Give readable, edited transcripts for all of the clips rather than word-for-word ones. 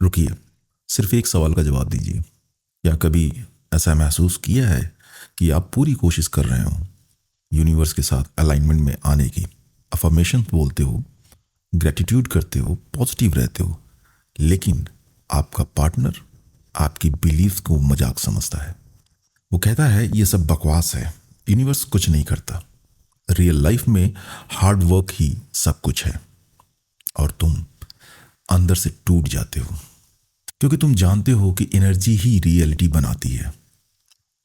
रुकिए, सिर्फ एक सवाल का जवाब दीजिए। क्या कभी ऐसा महसूस किया है कि आप पूरी कोशिश कर रहे हो यूनिवर्स के साथ अलाइनमेंट में आने की, अफर्मेशन बोलते हो, ग्रेटिट्यूड करते हो, पॉजिटिव रहते हो, लेकिन आपका पार्टनर आपकी बिलीफ को मजाक समझता है। वो कहता है ये सब बकवास है, यूनिवर्स कुछ नहीं करता, रियल लाइफ में हार्ड वर्क ही सब कुछ है। और तुम अंदर से टूट जाते हो क्योंकि तुम जानते हो कि एनर्जी ही रियलिटी बनाती है।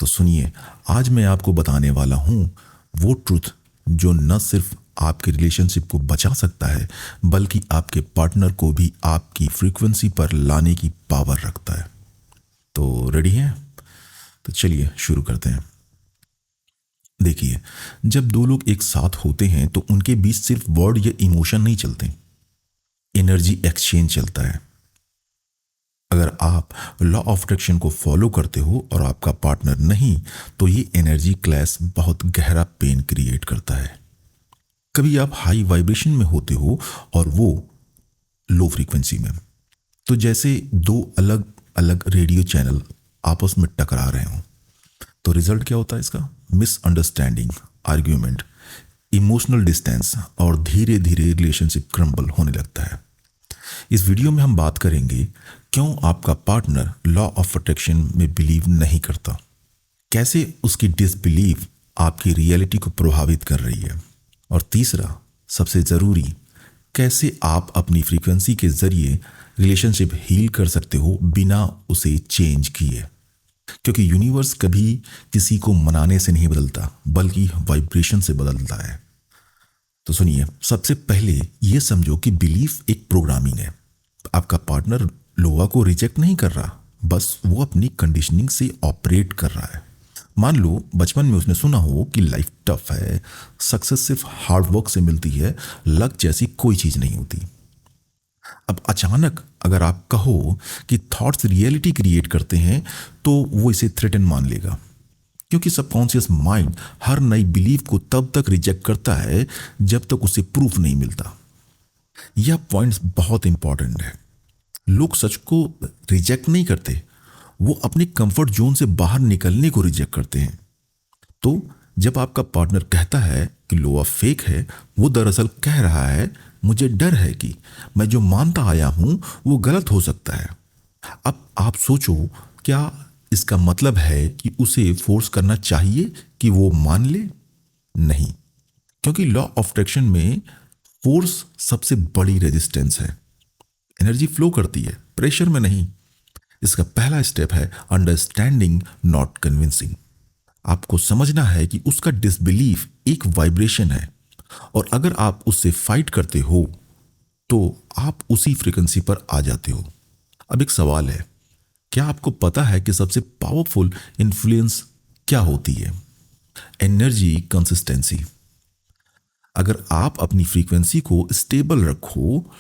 तो सुनिए, आज मैं आपको बताने वाला हूं वो ट्रुथ जो न सिर्फ आपके रिलेशनशिप को बचा सकता है बल्कि आपके पार्टनर को भी आपकी फ्रीक्वेंसी पर लाने की पावर रखता है। तो रेडी हैं? तो चलिए शुरू करते हैं। देखिए, जब दो लोग एक साथ होते हैं तो उनके बीच सिर्फ वर्ड या इमोशन नहीं चलते, एनर्जी एक्सचेंज चलता है। अगर आप लॉ ऑफ अट्रैक्शन को फॉलो करते हो और आपका पार्टनर नहीं, तो ये एनर्जी क्लैश बहुत गहरा पेन क्रिएट करता है। कभी आप हाई वाइब्रेशन में होते हो और वो लो फ्रीक्वेंसी में, तो जैसे दो अलग अलग रेडियो चैनल आपस में टकरा रहे हो। तो रिजल्ट क्या होता है इसका? मिसअंडरस्टैंडिंग, आर्ग्यूमेंट, इमोशनल डिस्टेंस और धीरे धीरे रिलेशनशिप क्रम्बल होने लगता है। इस वीडियो में हम बात करेंगे क्यों आपका पार्टनर लॉ ऑफ अट्रैक्शन में बिलीव नहीं करता, कैसे उसकी डिसबिलीव आपकी रियलिटी को प्रभावित कर रही है, और तीसरा सबसे ज़रूरी, कैसे आप अपनी फ्रीक्वेंसी के ज़रिए रिलेशनशिप हील कर सकते हो बिना उसे चेंज किए। क्योंकि यूनिवर्स कभी किसी को मनाने से नहीं बदलता बल्कि वाइब्रेशन से बदलता है। तो सुनिए, सबसे पहले ये समझो कि बिलीफ एक प्रोग्रामिंग है। आपका पार्टनर लोहा को रिजेक्ट नहीं कर रहा, बस वो अपनी कंडीशनिंग से ऑपरेट कर रहा है। मान लो बचपन में उसने सुना हो कि लाइफ टफ है, सक्सेस सिर्फ हार्ड वर्क से मिलती है, लक जैसी कोई चीज़ नहीं होती। अब अचानक अगर आप कहो कि थॉट्स रियलिटी क्रिएट करते हैं, तो वो इसे थ्रेटन मान लेगा, क्योंकि सबकॉन्शियस माइंड हर नई बिलीफ को तब तक रिजेक्ट करता है जब तक उसे प्रूफ नहीं मिलता। यह पॉइंट्स बहुत इंपॉर्टेंट है। लोग सच को रिजेक्ट नहीं करते, वो अपने कंफर्ट जोन से बाहर निकलने को रिजेक्ट करते हैं। तो जब आपका पार्टनर कहता है कि लोआ फेक है, वो दरअसल कह रहा है मुझे डर है कि मैं जो मानता आया हूं वो गलत हो सकता है। अब आप सोचो, क्या इसका मतलब है कि उसे फोर्स करना चाहिए कि वो मान ले? नहीं, क्योंकि लॉ ऑफ अट्रैक्शन में फोर्स सबसे बड़ी रेजिस्टेंस है। एनर्जी फ्लो करती है, प्रेशर में नहीं। इसका पहला स्टेप है अंडरस्टैंडिंग, नॉट कन्विंसिंग। आपको समझना है कि उसका डिसबिलीफ एक वाइब्रेशन है, और अगर आप उससे फाइट करते हो तो आप उसी फ्रीक्वेंसी पर आ जाते हो। अब एक सवाल है, क्या आपको पता है कि सबसे पावरफुल इन्फ्लुएंस क्या होती है? Energy consistency. अगर आप अपनी फ्रीक्वेंसी को स्टेबल रखो,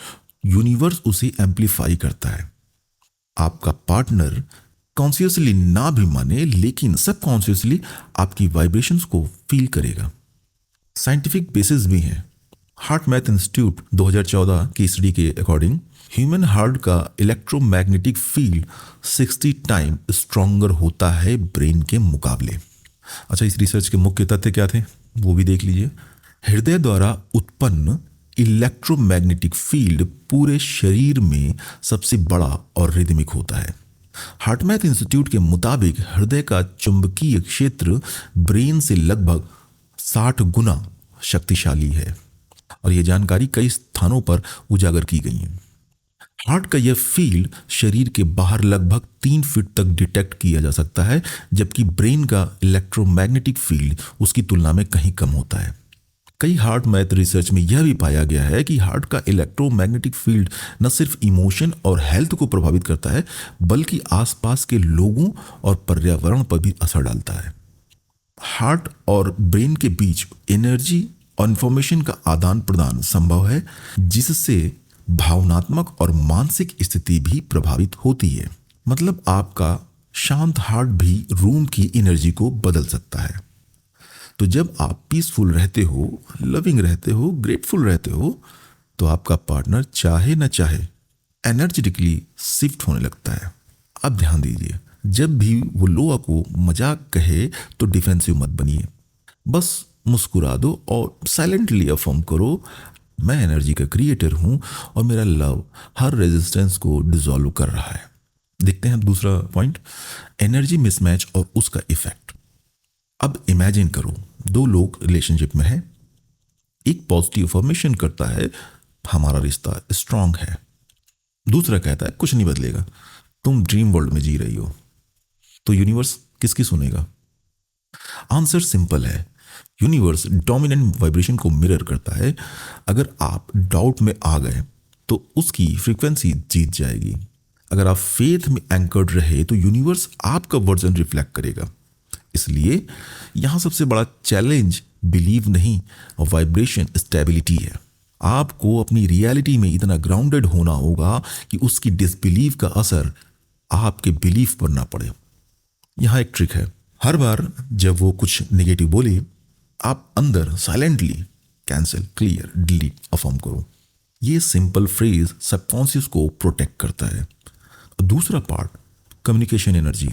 यूनिवर्स उसे एम्पलीफाई करता है। आपका पार्टनर कॉन्शियसली ना भी माने, लेकिन सबकॉन्शियसली आपकी वाइब्रेशंस को फील करेगा। साइंटिफिक बेसिस भी हैं। हार्ट मैथ इंस्टीट्यूट 2014 की स्टडी के अकॉर्डिंग ह्यूमन हार्ट का इलेक्ट्रोमैग्नेटिक फील्ड 60 टाइम स्ट्रॉन्गर होता है ब्रेन के मुकाबले। अच्छा, इस रिसर्च के मुख्य तथ्य क्या थे वो भी देख लीजिए। हृदय द्वारा उत्पन्न इलेक्ट्रोमैग्नेटिक फील्ड पूरे शरीर में सबसे बड़ा और रिदमिक होता है। हार्टमैथ इंस्टीट्यूट के मुताबिक हृदय का चुंबकीय क्षेत्र ब्रेन से लगभग 60 गुना शक्तिशाली है, और यह जानकारी कई स्थानों पर उजागर की गई है। हार्ट का यह फील्ड शरीर के बाहर लगभग 3 फीट तक डिटेक्ट किया जा सकता है, जबकि ब्रेन का इलेक्ट्रोमैग्नेटिक फील्ड उसकी तुलना में कहीं कम होता है। कई हार्ट मैथ रिसर्च में यह भी पाया गया है कि हार्ट का इलेक्ट्रोमैग्नेटिक फील्ड न सिर्फ इमोशन और हेल्थ को प्रभावित करता है, बल्कि आसपास के लोगों और पर्यावरण पर भी असर डालता है। हार्ट और ब्रेन के बीच एनर्जी और इंफॉर्मेशन का आदान प्रदान संभव है, जिससे भावनात्मक और मानसिक स्थिति भी प्रभावित होती है। मतलब आपका शांत हार्ट भी रूम की एनर्जी को बदल सकता है। तो जब आप पीसफुल रहते हो, लविंग रहते हो, ग्रेटफुल रहते हो, तो आपका पार्टनर चाहे न चाहे एनर्जेटिकली शिफ्ट होने लगता है। अब ध्यान दीजिए, जब भी वो लोहा को मजाक कहे तो डिफेंसिव मत बनिए, बस मुस्कुरा दो और साइलेंटली अफर्म करो, मैं एनर्जी का क्रिएटर हूं और मेरा लव हर रेजिस्टेंस को डिसॉल्व कर रहा है। देखते हैं दूसरा पॉइंट, एनर्जी मिसमैच और उसका इफेक्ट। अब इमेजिन करो, दो लोग रिलेशनशिप में हैं, एक पॉजिटिव अफर्मेशन करता है हमारा रिश्ता स्ट्रांग है, दूसरा कहता है कुछ नहीं बदलेगा, तुम ड्रीम वर्ल्ड में जी रही हो। तो यूनिवर्स किसकी सुनेगा? आंसर सिंपल है, यूनिवर्स डोमिनेंट वाइब्रेशन को मिरर करता है। अगर आप डाउट में आ गए तो उसकी फ्रीक्वेंसी जीत जाएगी। अगर आप फेथ में एंकर्ड रहे तो यूनिवर्स आपका वर्जन रिफ्लेक्ट करेगा। इसलिए यहां सबसे बड़ा चैलेंज बिलीव नहीं, वाइब्रेशन स्टेबिलिटी है। आपको अपनी रियलिटी में इतना ग्राउंडेड होना होगा कि उसकी डिसबिलीव का असर आपके बिलीफ पर ना पड़े। यहां एक ट्रिक है, हर बार जब वो कुछ नेगेटिव बोले, आप अंदर silently cancel, clear, delete affirm करो। ये सिंपल फ्रेज सबकॉन्शियस को प्रोटेक्ट करता है। दूसरा पार्ट, कम्युनिकेशन एनर्जी।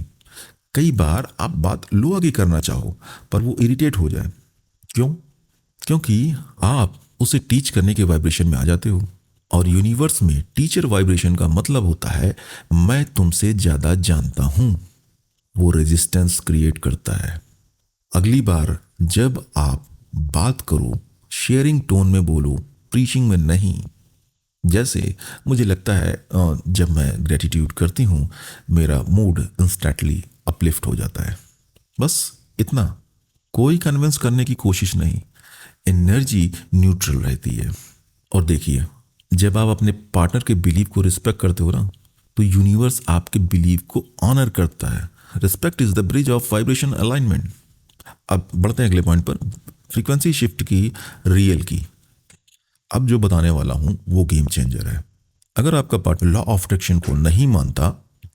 कई बार आप बात लो आगे करना चाहो पर वो इरिटेट हो जाए। क्यों? क्योंकि आप उसे टीच करने के वाइब्रेशन में आ जाते हो, और यूनिवर्स में टीचर वाइब्रेशन का मतलब होता है मैं तुमसे ज्यादा जानता हूं। वो रेजिस्टेंस क्रिएट करता है। अगली बार जब आप बात करो, शेयरिंग टोन में बोलो, प्रीचिंग में नहीं। जैसे मुझे लगता है जब मैं ग्रेटिट्यूड करती हूँ मेरा मूड इंस्टेंटली अपलिफ्ट हो जाता है। बस इतना, कोई कन्विंस करने की कोशिश नहीं, एनर्जी न्यूट्रल रहती है। और देखिए, जब आप अपने पार्टनर के बिलीव को रिस्पेक्ट करते हो ना, तो यूनिवर्स आपके बिलीव को ऑनर करता है। Respect is the bridge of vibration alignment. अब बढ़ते हैं अगले पॉइंट पर, फ्रीक्वेंसी शिफ्ट की, रियल की। अब जो बताने वाला हूं वो गेम चेंजर है। अगर आपका पार्टनर लॉ ऑफ अट्रैक्शन को नहीं मानता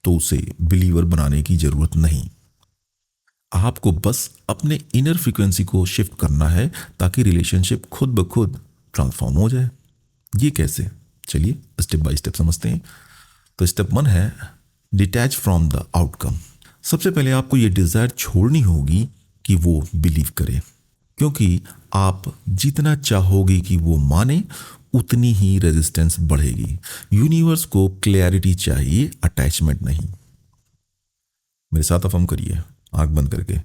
तो उसे बिलीवर बनाने की जरूरत नहीं। आपको बस अपने इनर फ्रीक्वेंसी को शिफ्ट करना है ताकि रिलेशनशिप खुद ब खुद ट्रांसफॉर्म हो जाए। ये कैसे? चलिए स्टेप बाय स्टेप समझते हैं। तो स्टेप 1 है डिटैच फ्रॉम द आउटकम। सबसे पहले आपको ये डिजायर छोड़नी होगी कि वो बिलीव करे, क्योंकि आप जितना चाहोगे कि वो माने उतनी ही रेजिस्टेंस बढ़ेगी। यूनिवर्स को क्लैरिटी चाहिए, अटैचमेंट नहीं। मेरे साथ अफर्म करिए आंख बंद करके,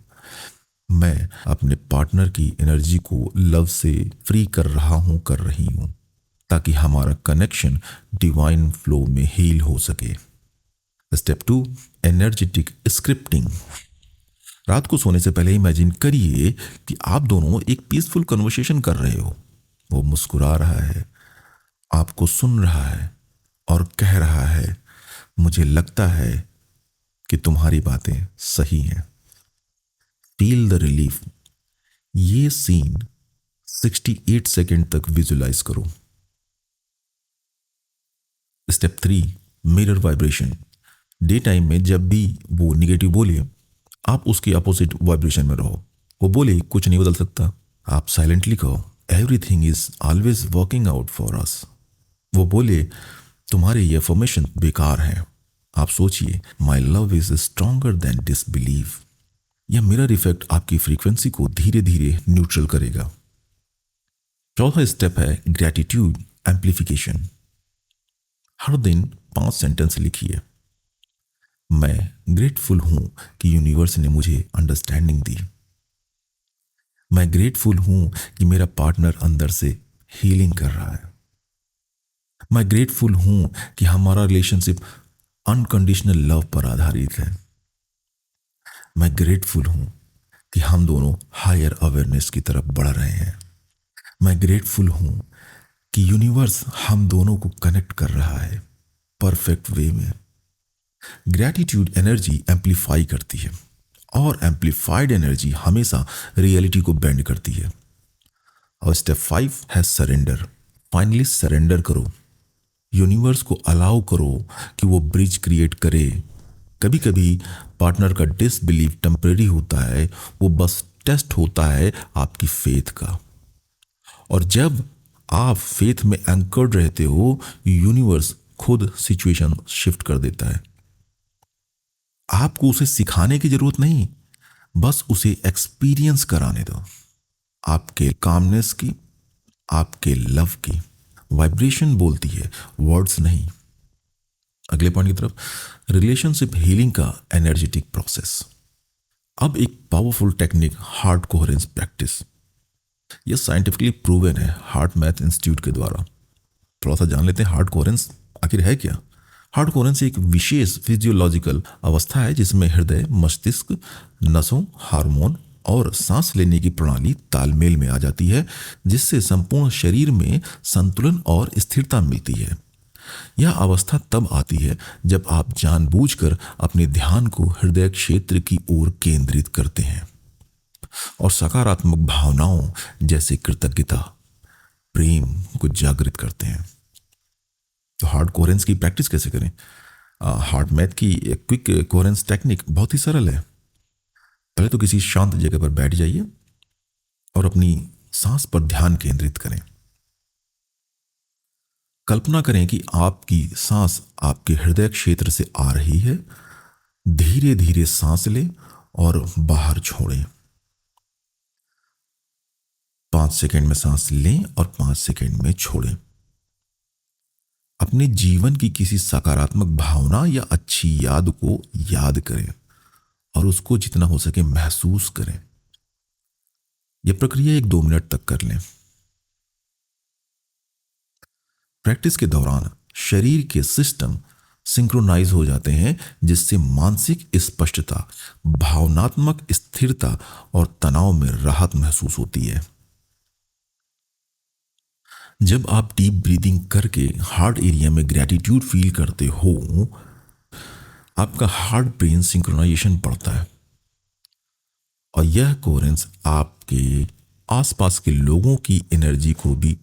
मैं अपने पार्टनर की एनर्जी को लव से फ्री कर रहा हूं, कर रही हूं, ताकि हमारा कनेक्शन डिवाइन फ्लो में हील हो सके। Step 2, energetic scripting. रात को सोने से पहले इमेजिन करिए कि आप दोनों एक पीसफुल कन्वर्सेशन कर रहे हो। वो मुस्कुरा रहा है, आपको सुन रहा है और कह रहा है मुझे लगता है कि तुम्हारी बातें सही हैं। Feel the relief. ये सीन 68 सेकेंड तक विजुलाइज करो। Step 3, mirror vibration. Day time में जब भी वो निगेटिव बोले, आप उसके अपोजिट वाइब्रेशन में रहो। वो बोले कुछ नहीं बदल सकता, आप साइलेंटली कहो everything is always working out for us. वो बोले तुम्हारे ये अफर्मेशन बेकार हैं, आप सोचिए my love is stronger than disbelieve. यह मिरर इफेक्ट आपकी फ्रीक्वेंसी को धीरे धीरे न्यूट्रल करेगा। चौथा स्टेप है ग्रैटिट्यूड एम्प्लीफिकेशन। हर दिन 5 सेंटेंस लिखिए। मैं ग्रेटफुल हूं कि यूनिवर्स ने मुझे अंडरस्टैंडिंग दी। मैं ग्रेटफुल हूं कि मेरा पार्टनर अंदर से हीलिंग कर रहा है। मैं ग्रेटफुल हूं कि हमारा रिलेशनशिप अनकंडीशनल लव पर आधारित है। मैं ग्रेटफुल हूं कि हम दोनों हायर अवेयरनेस की तरफ बढ़ रहे हैं। मैं ग्रेटफुल हूं कि यूनिवर्स हम दोनों को कनेक्ट कर रहा है परफेक्ट वे में। ग्रैटिट्यूड एनर्जी एम्पलीफाई करती है, और एम्पलीफाइड एनर्जी हमेशा रियलिटी को बेंड करती है। और स्टेप 5 है सरेंडर। फाइनली सरेंडर करो। यूनिवर्स को अलाउ करो कि वो ब्रिज क्रिएट करे। कभी कभी पार्टनर का डिसबिलीव टेम्परेरी होता है, वो बस टेस्ट होता है आपकी फेथ का। और जब आप फेथ में एंकर्ड रहते हो, यूनिवर्स खुद सिचुएशन शिफ्ट कर देता है। आपको उसे सिखाने की जरूरत नहीं, बस उसे एक्सपीरियंस कराने दो, आपके कामनेस की, आपके लव की। वाइब्रेशन बोलती है, वर्ड्स नहीं। अगले पॉइंट की तरफ, रिलेशनशिप हीलिंग का एनर्जेटिक प्रोसेस। अब एक powerful technique, heart coherence practice. यह साइंटिफिकली प्रूवन है हार्ट मैथ इंस्टीट्यूट के द्वारा। थोड़ा सा जान लेते हैं हार्ट कोहेरेंस आखिर है क्या। हार्ट कोहेरेंस एक विशेष फिजियोलॉजिकल अवस्था है जिसमें हृदय, मस्तिष्क, नसों, हार्मोन और सांस लेने की प्रणाली तालमेल में आ जाती है, जिससे संपूर्ण शरीर में संतुलन और स्थिरता मिलती है। यह अवस्था तब आती है जब आप जानबूझकर अपने ध्यान को हृदय क्षेत्र की ओर केंद्रित करते हैं और सकारात्मक भावनाओं जैसे कृतज्ञता, प्रेम को जागृत करते हैं। तो हार्ट कोहेरेंस की प्रैक्टिस कैसे करें? हार्ट मैथ की क्विक कोहेरेंस टेक्निक बहुत ही सरल है। पहले तो किसी शांत जगह पर बैठ जाइए और अपनी सांस पर ध्यान केंद्रित करें। कल्पना करें कि आपकी सांस आपके हृदय क्षेत्र से आ रही है। धीरे धीरे सांस लें और बाहर छोड़ें। 5 सेकंड में सांस लें और 5 सेकंड में छोड़ें। अपने जीवन की किसी सकारात्मक भावना या अच्छी याद को याद करें और उसको जितना हो सके महसूस करें। यह प्रक्रिया 1-2 मिनट तक कर लें। प्रैक्टिस के दौरान शरीर के सिस्टम सिंक्रोनाइज हो जाते हैं, जिससे मानसिक स्पष्टता, भावनात्मक स्थिरता और तनाव में राहत महसूस होती है। जब आप डीप ब्रीदिंग करके हार्ट एरिया में ग्रैटिट्यूड फील करते हो, आपका हार्ट ब्रेन सिंक्रोनाइजेशन बढ़ता है और यह कोहेरेंस आपके आसपास के लोगों की एनर्जी को भी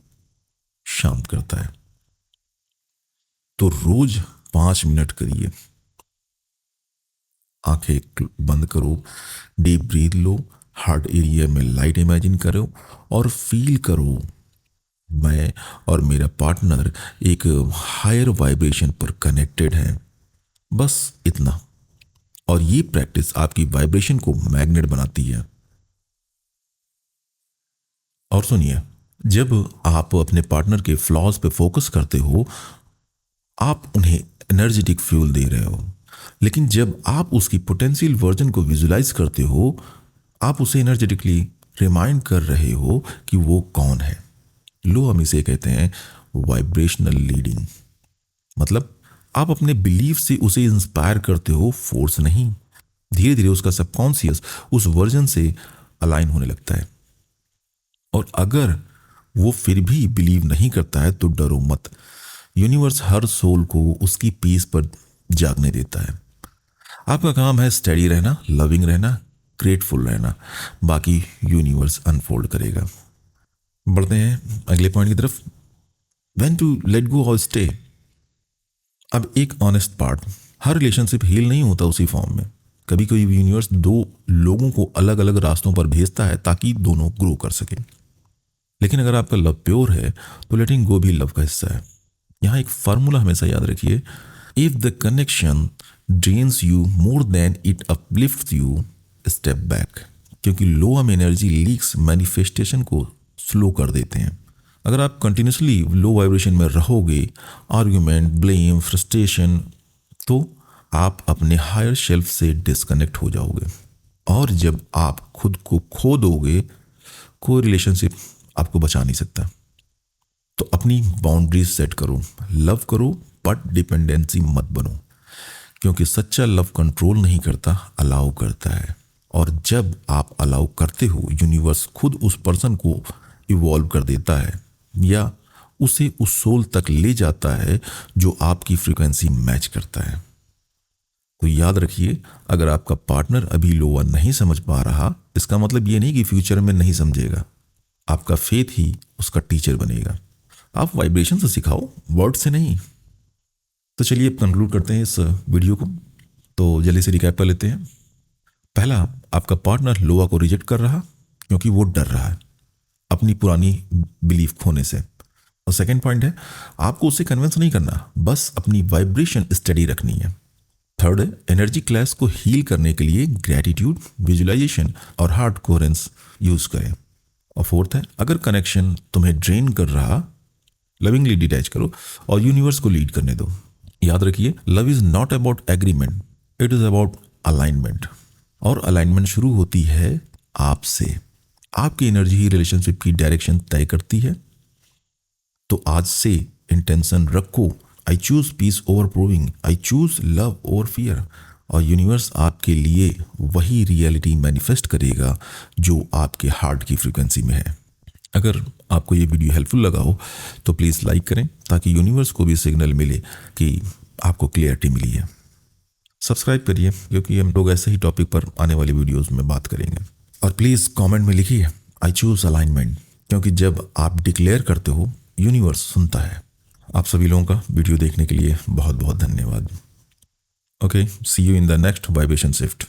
शांत करता है। तो रोज 5 मिनट करिए। आंखें बंद करो, डीप ब्रीथ लो, हार्ट एरिया में लाइट इमेजिन करो और फील करो मैं और मेरा पार्टनर एक हायर वाइब्रेशन पर कनेक्टेड हैं। बस इतना। और ये प्रैक्टिस आपकी वाइब्रेशन को मैग्नेट बनाती है। और सुनिए, जब आप अपने पार्टनर के फ्लॉज पे फोकस करते हो, आप उन्हें एनर्जेटिक फ्यूल दे रहे हो। लेकिन जब आप उसकी पोटेंशियल वर्जन को विजुलाइज करते हो, आप उसे एनर्जेटिकली रिमाइंड कर रहे हो कि वो कौन है। लो हम इसे कहते हैं वाइब्रेशनल लीडिंग। मतलब आप अपने बिलीफ से उसे इंस्पायर करते हो, फोर्स नहीं। धीरे धीरे उसका सबकॉन्शियस उस वर्जन से अलाइन होने लगता है। और अगर वो फिर भी बिलीव नहीं करता है तो डरो मत। यूनिवर्स हर सोल को उसकी पीस पर जागने देता है। आपका काम है स्टेडी रहना, लविंग रहना, ग्रेटफुल रहना। बाकी यूनिवर्स अनफोल्ड करेगा। बढ़ते हैं अगले पॉइंट की तरफ, व्हेन टू लेट गो और स्टे। अब एक ऑनेस्ट पार्ट, हर रिलेशनशिप हील नहीं होता उसी फॉर्म में। कभी कभी यूनिवर्स 2 लोगों को अलग अलग रास्तों पर भेजता है ताकि दोनों ग्रो कर सकें। लेकिन अगर आपका लव प्योर है तो लेटिंग गो भी लव का हिस्सा है। यहाँ एक फार्मूला हमेशा याद रखिए, if the connection drains you more than it uplifts you, step back. क्योंकि लोअर एनर्जी लीक्स मैनिफेस्टेशन को स्लो कर देते हैं। अगर आप कंटिन्यूसली लो वाइब्रेशन में रहोगे, आर्ग्यूमेंट, ब्लेम, फ्रस्ट्रेशन, तो आप अपने हायर शेल्फ से डिस्कनेक्ट हो जाओगे। और जब आप खुद को खो दोगे, कोई रिलेशनशिप आपको बचा नहीं सकता। तो अपनी बाउंड्रीज सेट करो, लव करो बट डिपेंडेंसी मत बनो। क्योंकि सच्चा लव कंट्रोल नहीं करता, अलाउ करता है। और जब आप अलाउ करते हो, यूनिवर्स खुद उस पर्सन को इवॉल्व कर देता है या उसे उस सोल तक ले जाता है जो आपकी फ्रीक्वेंसी मैच करता है। तो याद रखिए, अगर आपका पार्टनर अभी लोअर नहीं समझ पा रहा, इसका मतलब ये नहीं कि फ्यूचर में नहीं समझेगा। आपका फेथ ही उसका टीचर बनेगा। आप वाइब्रेशन से सिखाओ, वर्ड से नहीं। तो चलिए अब कंक्लूड करते हैं इस वीडियो को। तो जल्दी से रिकैप कर लेते हैं। पहला, आपका पार्टनर लोअर को रिजेक्ट कर रहा क्योंकि वो डर रहा है अपनी पुरानी बिलीफ खोने से। और सेकेंड पॉइंट है, आपको उससे कन्विंस नहीं करना, बस अपनी वाइब्रेशन स्टडी रखनी है। थर्ड है, एनर्जी क्लैश को हील करने के लिए ग्रैटिट्यूड, विजुअलाइजेशन और हार्ट कोहेरेंस यूज करें। और फोर्थ है, अगर कनेक्शन तुम्हें ड्रेन कर रहा, लविंगली डिटैच करो और यूनिवर्स को लीड करने दो। याद रखिए, love is not about agreement, it is about alignment. और अलाइनमेंट शुरू होती है आपसे। आपकी एनर्जी ही रिलेशनशिप की डायरेक्शन तय करती है। तो आज से इंटेंशन रखो, I choose peace over proving, I choose love over fear, और यूनिवर्स आपके लिए वही रियलिटी मैनिफेस्ट करेगा जो आपके हार्ट की फ्रीक्वेंसी में है। अगर आपको ये वीडियो हेल्पफुल लगा हो तो प्लीज़ लाइक करें, ताकि यूनिवर्स को भी सिग्नल मिले कि आपको क्लियरिटी मिली है। सब्सक्राइब करिए, क्योंकि हम लोग ऐसे ही टॉपिक पर आने वाली वीडियोस में बात करेंगे। और प्लीज़ कमेंट में लिखिए आई चूज अलाइनमेंट, क्योंकि जब आप डिक्लेयर करते हो यूनिवर्स सुनता है। आप सभी लोगों का वीडियो देखने के लिए बहुत बहुत धन्यवाद। Okay, see you in the next vibration shift.